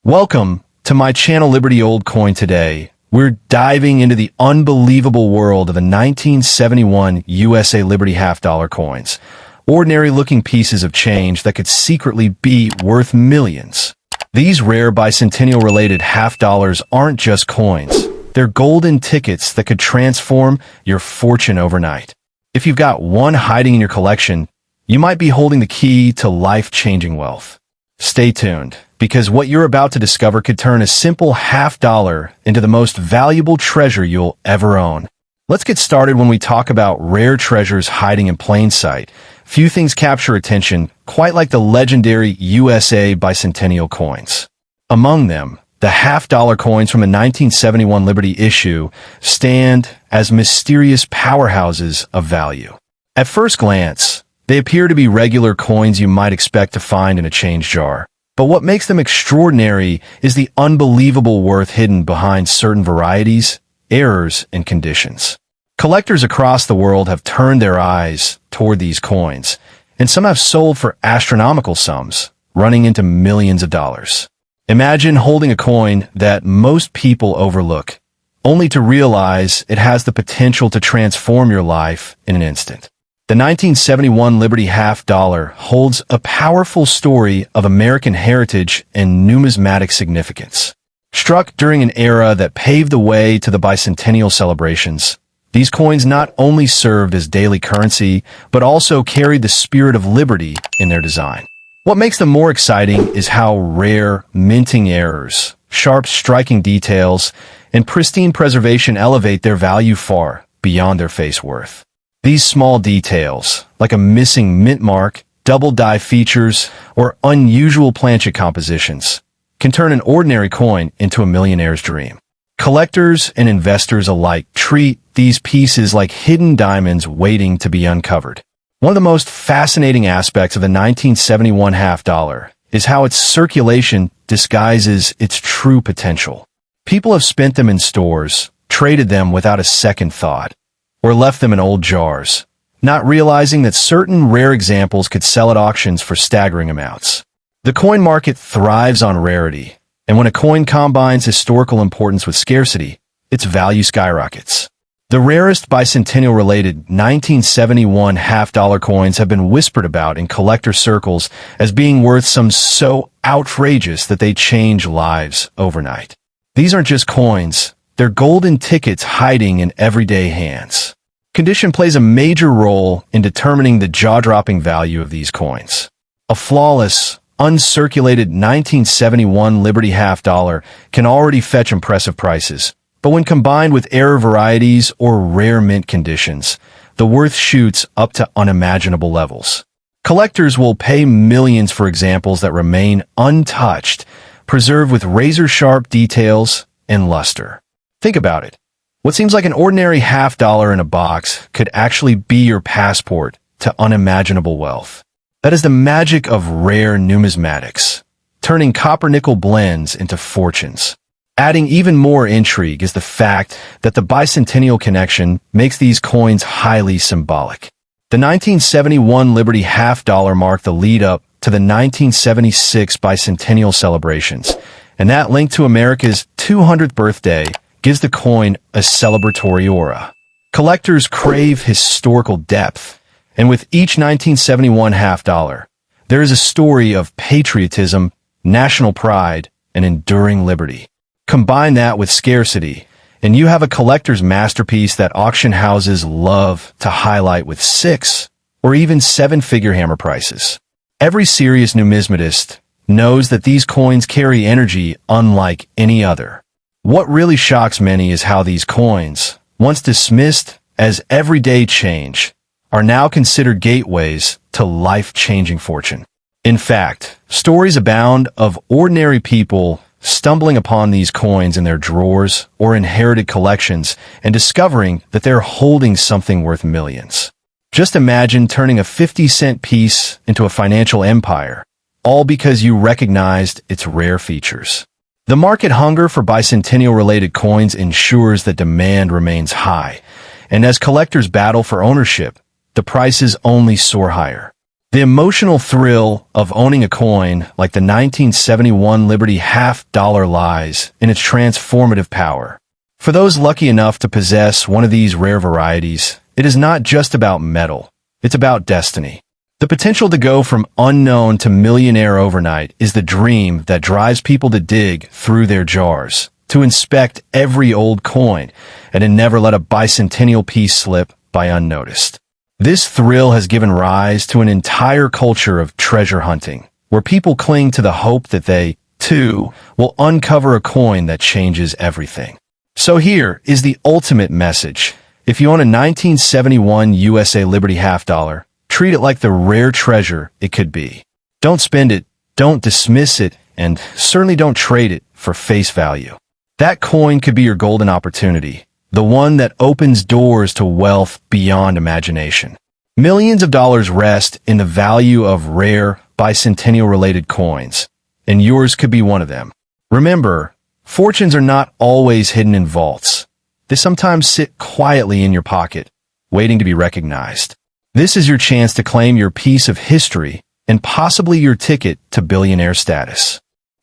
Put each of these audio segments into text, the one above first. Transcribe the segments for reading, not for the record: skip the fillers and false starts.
Welcome to my channel Liberty Old Coin. Today, we're diving into the unbelievable world of the 1971 USA Liberty half-dollar coins. Ordinary-looking pieces of change that could secretly be worth millions. These rare bicentennial-related half-dollars aren't just coins. They're golden tickets that could transform your fortune overnight. If you've got one hiding in your collection, you might be holding the key to life-changing wealth. Stay tuned, because what you're about to discover could turn a simple half-dollar into the most valuable treasure you'll ever own. Let's get started. When we talk about rare treasures hiding in plain sight, few things capture attention quite like the legendary USA bicentennial coins. Among them, the half-dollar coins from the 1971 Liberty issue stand as mysterious powerhouses of value. At first glance, they appear to be regular coins you might expect to find in a change jar. But what makes them extraordinary is the unbelievable worth hidden behind certain varieties, errors, and conditions. Collectors across the world have turned their eyes toward these coins, and some have sold for astronomical sums, running into millions of dollars. Imagine holding a coin that most people overlook, only to realize it has the potential to transform your life in an instant. The 1971 Liberty half-dollar holds a powerful story of American heritage and numismatic significance. Struck during an era that paved the way to the bicentennial celebrations, these coins not only served as daily currency, but also carried the spirit of liberty in their design. What makes them more exciting is how rare minting errors, sharp striking details, and pristine preservation elevate their value far beyond their face worth. These small details, like a missing mint mark, double die features, or unusual planchet compositions, can turn an ordinary coin into a millionaire's dream. Collectors and investors alike treat these pieces like hidden diamonds waiting to be uncovered. One of the most fascinating aspects of the 1971 half-dollar is how its circulation disguises its true potential. People have spent them in stores, traded them without a second thought, or left them in old jars, not realizing that certain rare examples could sell at auctions for staggering amounts. The coin market thrives on rarity, and when a coin combines historical importance with scarcity, its value skyrockets. The rarest bicentennial-related 1971 half-dollar coins have been whispered about in collector circles as being worth some so outrageous that they change lives overnight. These aren't just coins. They're golden tickets hiding in everyday hands. Condition plays a major role in determining the jaw-dropping value of these coins. A flawless, uncirculated 1971 Liberty half-dollar can already fetch impressive prices, but when combined with error varieties or rare mint conditions, the worth shoots up to unimaginable levels. Collectors will pay millions for examples that remain untouched, preserved with razor-sharp details and luster. Think about it. What seems like an ordinary half-dollar in a box could actually be your passport to unimaginable wealth. That is the magic of rare numismatics, turning copper-nickel blends into fortunes. Adding even more intrigue is the fact that the bicentennial connection makes these coins highly symbolic. The 1971 Liberty half-dollar marked the lead-up to the 1976 bicentennial celebrations, and that link to America's 200th birthday gives the coin a celebratory aura. Collectors crave historical depth, and with each 1971 half-dollar, there is a story of patriotism, national pride, and enduring liberty. Combine that with scarcity, and you have a collector's masterpiece that auction houses love to highlight with 6 or even 7-figure hammer prices. Every serious numismatist knows that these coins carry energy unlike any other. What really shocks many is how these coins, once dismissed as everyday change, are now considered gateways to life-changing fortune. In fact, stories abound of ordinary people stumbling upon these coins in their drawers or inherited collections and discovering that they're holding something worth millions. Just imagine turning a 50-cent piece into a financial empire, all because you recognized its rare features. The market hunger for bicentennial-related coins ensures that demand remains high, and as collectors battle for ownership, the prices only soar higher. The emotional thrill of owning a coin like the 1971 Liberty half-dollar lies in its transformative power. For those lucky enough to possess one of these rare varieties, it is not just about metal, it's about destiny. The potential to go from unknown to millionaire overnight is the dream that drives people to dig through their jars, to inspect every old coin, and to never let a bicentennial piece slip by unnoticed. This thrill has given rise to an entire culture of treasure hunting, where people cling to the hope that they, too, will uncover a coin that changes everything. So here is the ultimate message. If you own a 1971 USA Liberty half-dollar, treat it like the rare treasure it could be. Don't spend it, don't dismiss it, and certainly don't trade it for face value. That coin could be your golden opportunity, the one that opens doors to wealth beyond imagination. Millions of dollars rest in the value of rare, bicentennial-related coins, and yours could be one of them. Remember, fortunes are not always hidden in vaults. They sometimes sit quietly in your pocket, waiting to be recognized. This is your chance to claim your piece of history and possibly your ticket to billionaire status.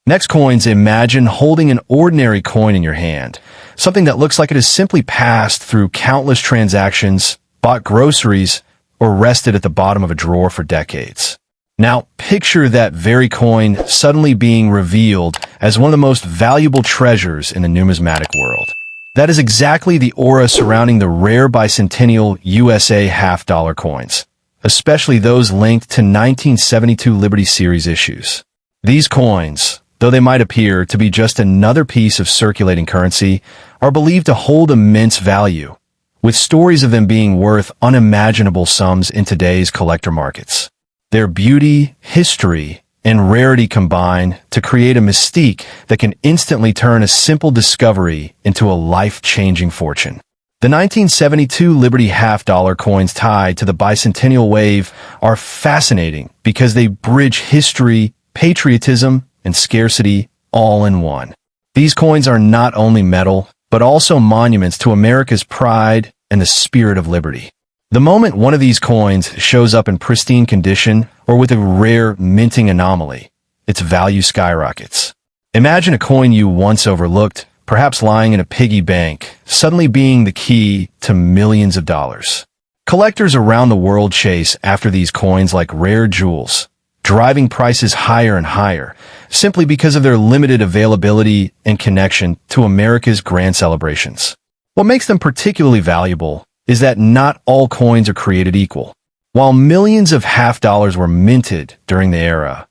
Next coins, imagine holding an ordinary coin in your hand, something that looks like it has simply passed through countless transactions, bought groceries, or rested at the bottom of a drawer for decades. Now, picture that very coin suddenly being revealed as one of the most valuable treasures in the numismatic world. That is exactly the aura surrounding the rare bicentennial USA half-dollar coins, especially those linked to 1972 Liberty Series issues. These coins, though they might appear to be just another piece of circulating currency, are believed to hold immense value, with stories of them being worth unimaginable sums in today's collector markets. Their beauty, history, and rarity combine to create a mystique that can instantly turn a simple discovery into a life-changing fortune. The 1972 Liberty half-dollar coins tied to the bicentennial wave are fascinating because they bridge history, patriotism, and scarcity all in one. These coins are not only metal, but also monuments to America's pride and the spirit of liberty. The moment one of these coins shows up in pristine condition or with a rare minting anomaly, its value skyrockets. Imagine a coin you once overlooked, perhaps lying in a piggy bank, suddenly being the key to millions of dollars. Collectors around the world chase after these coins like rare jewels, driving prices higher and higher, simply because of their limited availability and connection to America's grand celebrations. What makes them particularly valuable is that not all coins are created equal. While millions of half-dollars were minted during the era,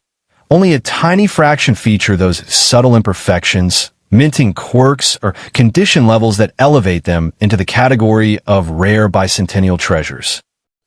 only a tiny fraction feature those subtle imperfections, minting quirks, or condition levels that elevate them into the category of rare bicentennial treasures.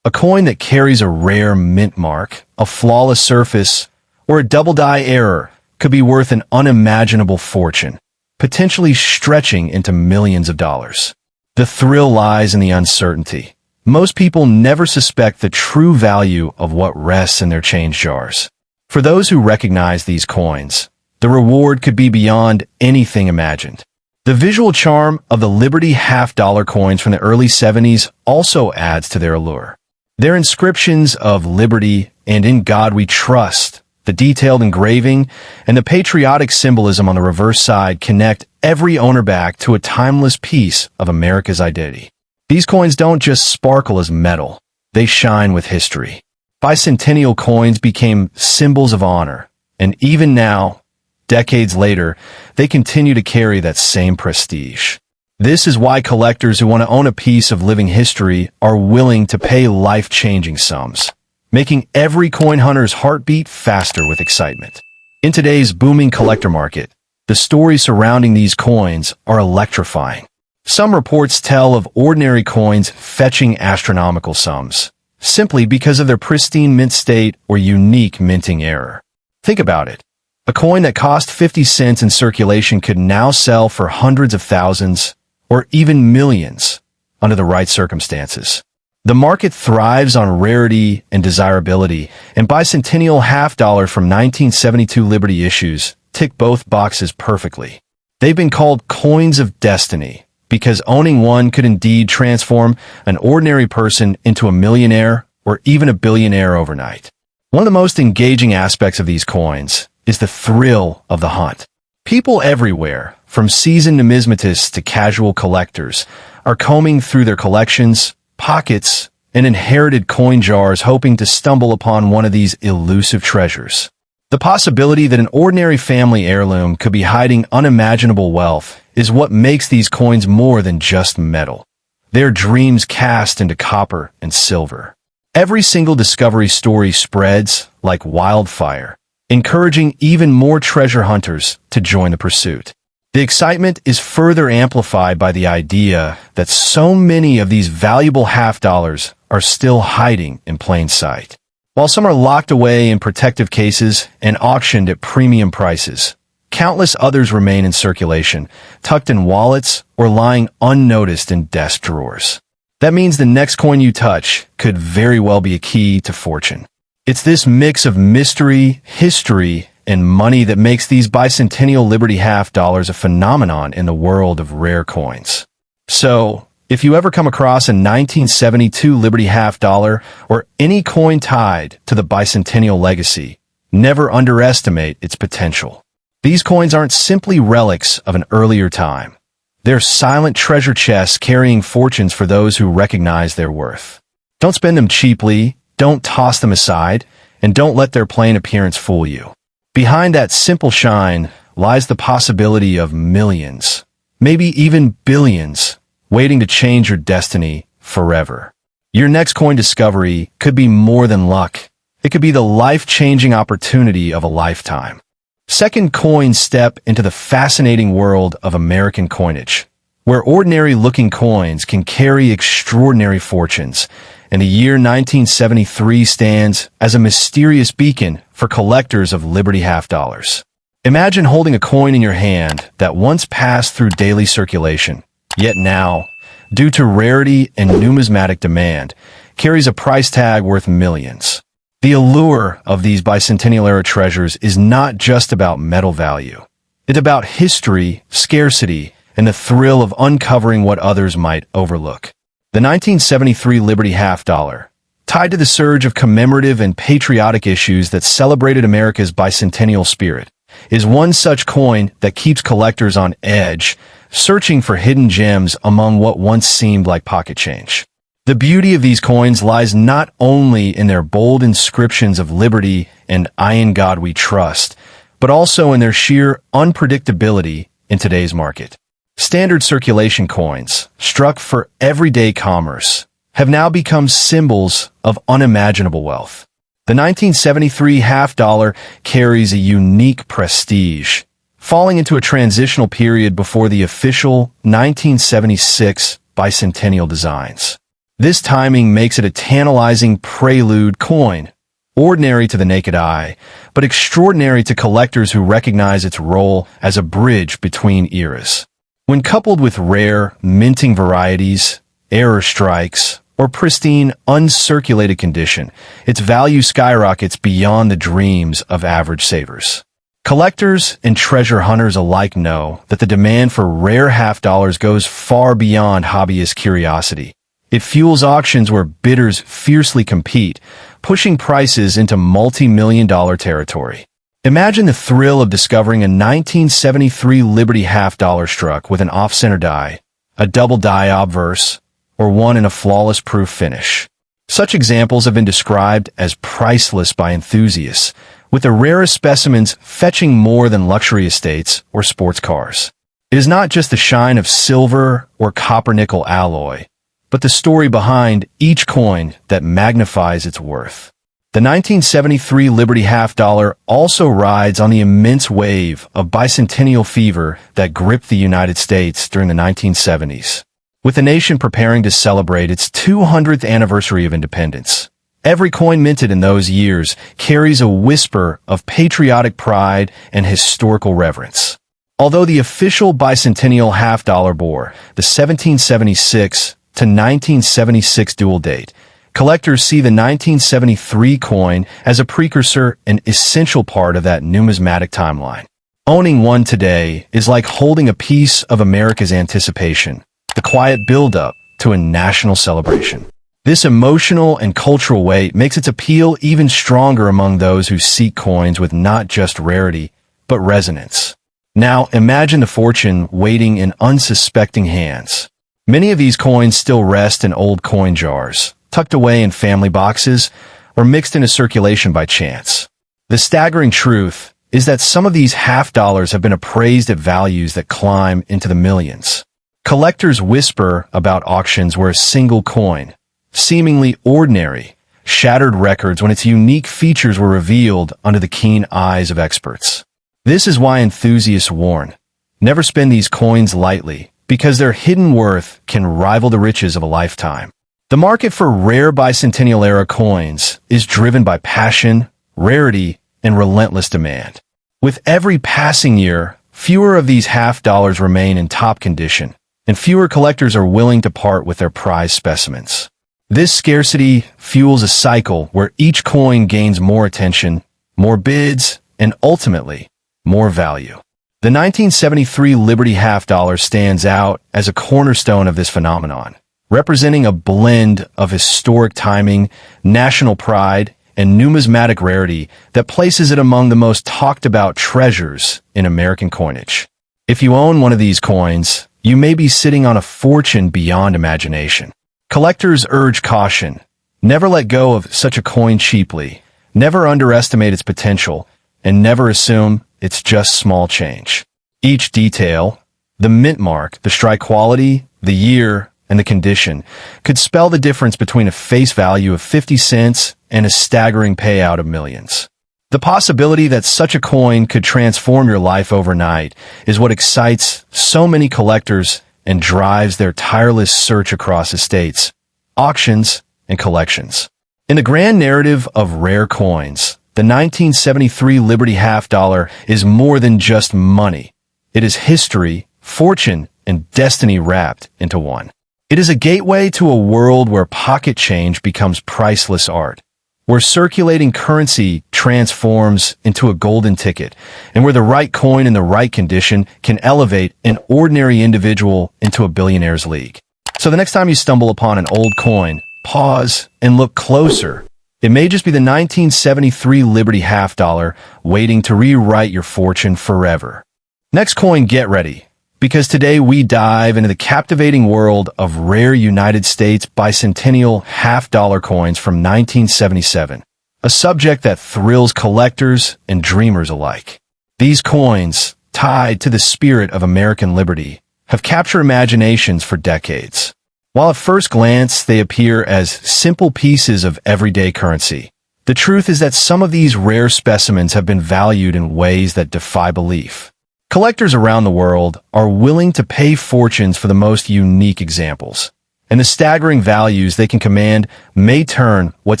A coin that carries a rare mint mark, a flawless surface, or a double-die error could be worth an unimaginable fortune, potentially stretching into millions of dollars. The thrill lies in the uncertainty. Most people never suspect the true value of what rests in their change jars. For those who recognize these coins, the reward could be beyond anything imagined. The visual charm of the Liberty half-dollar coins from the early 70s also adds to their allure. Their inscriptions of Liberty and In God We Trust, the detailed engraving, and the patriotic symbolism on the reverse side connect every owner back to a timeless piece of America's identity. These coins don't just sparkle as metal, they shine with history. Bicentennial coins became symbols of honor, and even now, decades later, they continue to carry that same prestige. This is why collectors who want to own a piece of living history are willing to pay life-changing sums, making every coin hunter's heartbeat faster with excitement. In today's booming collector market, the stories surrounding these coins are electrifying. Some reports tell of ordinary coins fetching astronomical sums, simply because of their pristine mint state or unique minting error. Think about it. A coin that cost 50 cents in circulation could now sell for hundreds of thousands, or even millions, under the right circumstances. The market thrives on rarity and desirability, and bicentennial half-dollar from 1972 Liberty issues tick both boxes perfectly. They've been called coins of destiny because owning one could indeed transform an ordinary person into a millionaire or even a billionaire overnight. One of the most engaging aspects of these coins is the thrill of the hunt. People everywhere, from seasoned numismatists to casual collectors, are combing through their collections, pockets, and inherited coin jars hoping to stumble upon one of these elusive treasures. The possibility that an ordinary family heirloom could be hiding unimaginable wealth is what makes these coins more than just metal. They're dreams cast into copper and silver. Every single discovery story spreads like wildfire, encouraging even more treasure hunters to join the pursuit. The excitement is further amplified by the idea that so many of these valuable half-dollars are still hiding in plain sight. While some are locked away in protective cases and auctioned at premium prices, countless others remain in circulation, tucked in wallets or lying unnoticed in desk drawers. That means the next coin you touch could very well be a key to fortune. It's this mix of mystery, history, and money that makes these bicentennial Liberty half-dollars a phenomenon in the world of rare coins. So, if you ever come across a 1972 Liberty half-dollar or any coin tied to the bicentennial legacy, never underestimate its potential. These coins aren't simply relics of an earlier time. They're silent treasure chests carrying fortunes for those who recognize their worth. Don't spend them cheaply, don't toss them aside, and don't let their plain appearance fool you. Behind that simple shine lies the possibility of millions, maybe even billions, waiting to change your destiny forever. Your next coin discovery could be more than luck. It could be the life-changing opportunity of a lifetime. Second, coins step into the fascinating world of American coinage, where ordinary-looking coins can carry extraordinary fortunes, and the year 1973 stands as a mysterious beacon for collectors of Liberty half-dollars. Imagine holding a coin in your hand that once passed through daily circulation, yet now, due to rarity and numismatic demand, carries a price tag worth millions. The allure of these bicentennial-era treasures is not just about metal value. It's about history, scarcity, and the thrill of uncovering what others might overlook. The 1973 Liberty half-dollar, tied to the surge of commemorative and patriotic issues that celebrated America's bicentennial spirit, is one such coin that keeps collectors on edge, searching for hidden gems among what once seemed like pocket change. The beauty of these coins lies not only in their bold inscriptions of liberty and "I in God we trust," but also in their sheer unpredictability in today's market. Standard circulation coins, struck for everyday commerce, have now become symbols of unimaginable wealth. The 1973 half-dollar carries a unique prestige, falling into a transitional period before the official 1976 bicentennial designs. This timing makes it a tantalizing prelude coin, ordinary to the naked eye, but extraordinary to collectors who recognize its role as a bridge between eras. When coupled with rare, minting varieties, error strikes, or pristine, uncirculated condition, its value skyrockets beyond the dreams of average savers. Collectors and treasure hunters alike know that the demand for rare half-dollars goes far beyond hobbyist curiosity. It fuels auctions where bidders fiercely compete, pushing prices into multi-million-dollar territory. Imagine the thrill of discovering a 1973 Liberty half-dollar struck with an off-center die, a double die obverse, or one in a flawless proof finish. Such examples have been described as priceless by enthusiasts, with the rarest specimens fetching more than luxury estates or sports cars. It is not just the shine of silver or copper-nickel alloy, but the story behind each coin that magnifies its worth. The 1973 Liberty half-dollar also rides on the immense wave of bicentennial fever that gripped the United States during the 1970s. With the nation preparing to celebrate its 200th anniversary of independence, every coin minted in those years carries a whisper of patriotic pride and historical reverence. Although the official bicentennial half-dollar bore the 1776 to 1976 dual date, collectors see the 1973 coin as a precursor and essential part of that numismatic timeline. Owning one today is like holding a piece of America's anticipation, the quiet build-up to a national celebration. This emotional and cultural weight makes its appeal even stronger among those who seek coins with not just rarity, but resonance. Now, imagine the fortune waiting in unsuspecting hands. Many of these coins still rest in old coin jars, tucked away in family boxes, or mixed into circulation by chance. The staggering truth is that some of these half-dollars have been appraised at values that climb into the millions. Collectors whisper about auctions where a single coin, seemingly ordinary, shattered records when its unique features were revealed under the keen eyes of experts. This is why enthusiasts warn, never spend these coins lightly, because their hidden worth can rival the riches of a lifetime. The market for rare bicentennial-era coins is driven by passion, rarity, and relentless demand. With every passing year, fewer of these half-dollars remain in top condition, and fewer collectors are willing to part with their prized specimens. This scarcity fuels a cycle where each coin gains more attention, more bids, and ultimately, more value. The 1973 Liberty half-dollar stands out as a cornerstone of this phenomenon, representing a blend of historic timing, national pride, and numismatic rarity that places it among the most talked-about treasures in American coinage. If you own one of these coins, you may be sitting on a fortune beyond imagination. Collectors urge caution. Never let go of such a coin cheaply, never underestimate its potential, and never assume it's just small change. Each detail, the mint mark, the strike quality, the year, and the condition, could spell the difference between a face value of 50 cents and a staggering payout of millions. The possibility that such a coin could transform your life overnight is what excites so many collectors and drives their tireless search across estates, auctions, and collections. In the grand narrative of rare coins, the 1973 Liberty half-dollar is more than just money. It is history, fortune, and destiny wrapped into one. It is a gateway to a world where pocket change becomes priceless art, where circulating currency transforms into a golden ticket, and where the right coin in the right condition can elevate an ordinary individual into a billionaire's league. So the next time you stumble upon an old coin, pause and look closer. It may just be the 1973 Liberty half-dollar waiting to rewrite your fortune forever. Next coin, get ready, because today we dive into the captivating world of rare United States bicentennial half-dollar coins from 1977, a subject that thrills collectors and dreamers alike. These coins, tied to the spirit of American liberty, have captured imaginations for decades. While at first glance they appear as simple pieces of everyday currency, the truth is that some of these rare specimens have been valued in ways that defy belief. Collectors around the world are willing to pay fortunes for the most unique examples, and the staggering values they can command may turn what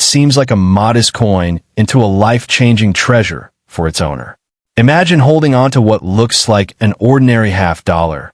seems like a modest coin into a life-changing treasure for its owner. Imagine holding on to what looks like an ordinary half-dollar,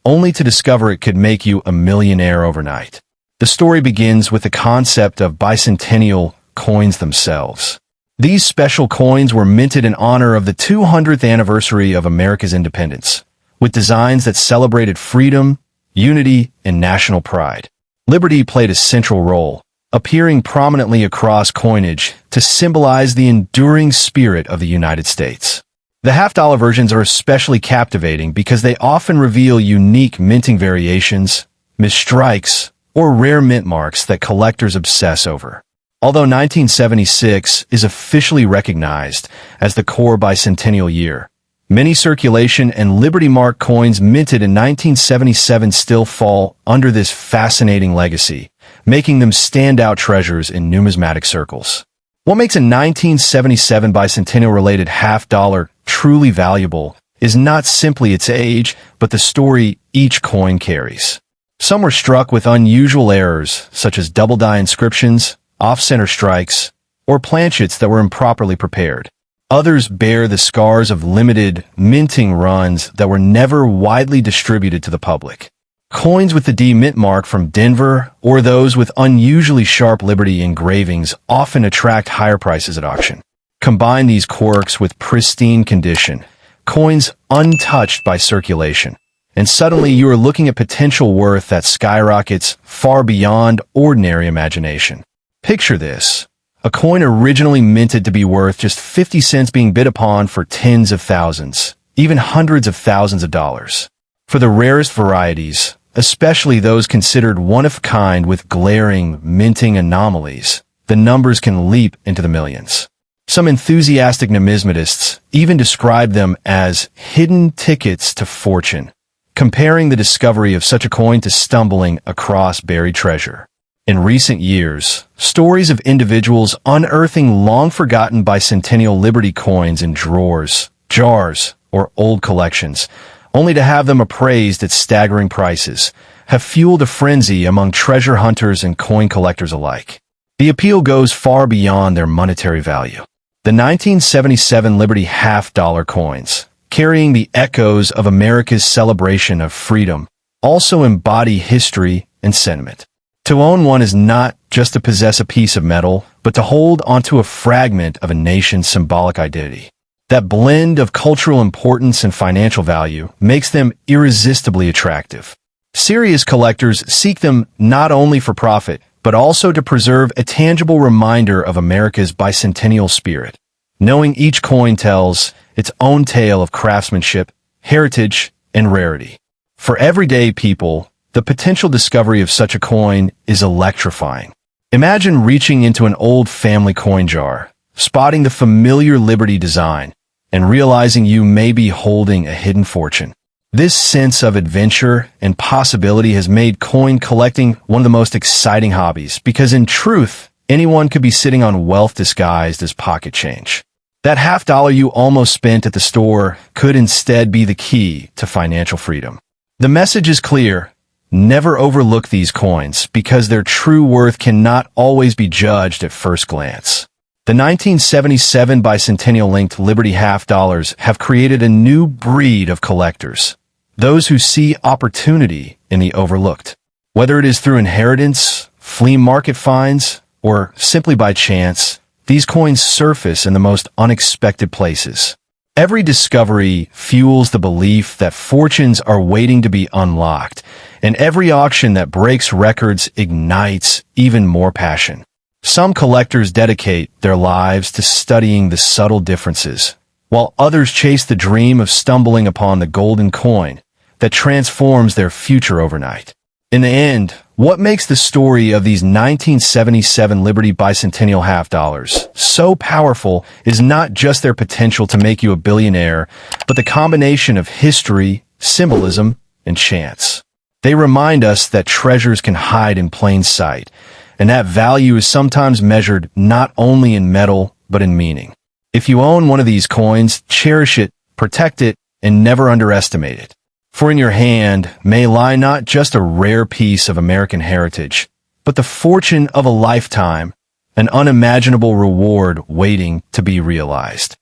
only to discover it could make you a millionaire overnight. The story begins with the concept of bicentennial coins themselves. These special coins were minted in honor of the 200th anniversary of America's independence, with designs that celebrated freedom, unity, and national pride. Liberty played a central role, appearing prominently across coinage to symbolize the enduring spirit of the United States. The half-dollar versions are especially captivating because they often reveal unique minting variations, misstrikes, or rare mint marks that collectors obsess over. Although 1976 is officially recognized as the core bicentennial year, many circulation and Liberty Mark coins minted in 1977 still fall under this fascinating legacy, making them standout treasures in numismatic circles. What makes a 1977 bicentennial-related half-dollar truly valuable is not simply its age, but the story each coin carries. Some were struck with unusual errors, such as double-die inscriptions, off-center strikes, or planchets that were improperly prepared. Others bear the scars of limited minting runs that were never widely distributed to the public. Coins with the D mint mark from Denver or those with unusually sharp Liberty engravings often attract higher prices at auction. Combine these quirks with pristine condition, coins untouched by circulation, and suddenly you are looking at potential worth that skyrockets far beyond ordinary imagination. Picture this. A coin originally minted to be worth just 50 cents being bid upon for tens of thousands, even hundreds of thousands of dollars. For the rarest varieties, especially those considered one-of-a-kind with glaring, minting anomalies, the numbers can leap into the millions. Some enthusiastic numismatists even describe them as hidden tickets to fortune, comparing the discovery of such a coin to stumbling across buried treasure. In recent years, stories of individuals unearthing long-forgotten bicentennial Liberty coins in drawers, jars, or old collections, only to have them appraised at staggering prices, have fueled a frenzy among treasure hunters and coin collectors alike. The appeal goes far beyond their monetary value. The 1977 Liberty half-dollar coins, carrying the echoes of America's celebration of freedom, also embody history and sentiment. To own one is not just to possess a piece of metal, but to hold onto a fragment of a nation's symbolic identity. That blend of cultural importance and financial value makes them irresistibly attractive. Serious collectors seek them not only for profit, but also to preserve a tangible reminder of America's bicentennial spirit. Knowing each coin tells its own tale of craftsmanship, heritage, and rarity. For everyday people, the potential discovery of such a coin is electrifying. Imagine reaching into an old family coin jar, spotting the familiar Liberty design, and realizing you may be holding a hidden fortune. This sense of adventure and possibility has made coin collecting one of the most exciting hobbies because, in truth, anyone could be sitting on wealth disguised as pocket change. That $50 you almost spent at the store could instead be the key to financial freedom. The message is clear. Never overlook these coins because their true worth cannot always be judged at first glance. The 1977 bicentennial-linked Liberty half-dollars have created a new breed of collectors, those who see opportunity in the overlooked. Whether it is through inheritance, flea market finds, or simply by chance, these coins surface in the most unexpected places. Every discovery fuels the belief that fortunes are waiting to be unlocked, and every auction that breaks records ignites even more passion. Some collectors dedicate their lives to studying the subtle differences, while others chase the dream of stumbling upon the golden coin that transforms their future overnight. In the end, what makes the story of these 1977 Liberty bicentennial half-dollars so powerful is not just their potential to make you a billionaire, but the combination of history, symbolism, and chance. They remind us that treasures can hide in plain sight, and that value is sometimes measured not only in metal, but in meaning. If you own one of these coins, cherish it, protect it, and never underestimate it. For in your hand may lie not just a rare piece of American heritage, but the fortune of a lifetime, an unimaginable reward waiting to be realized.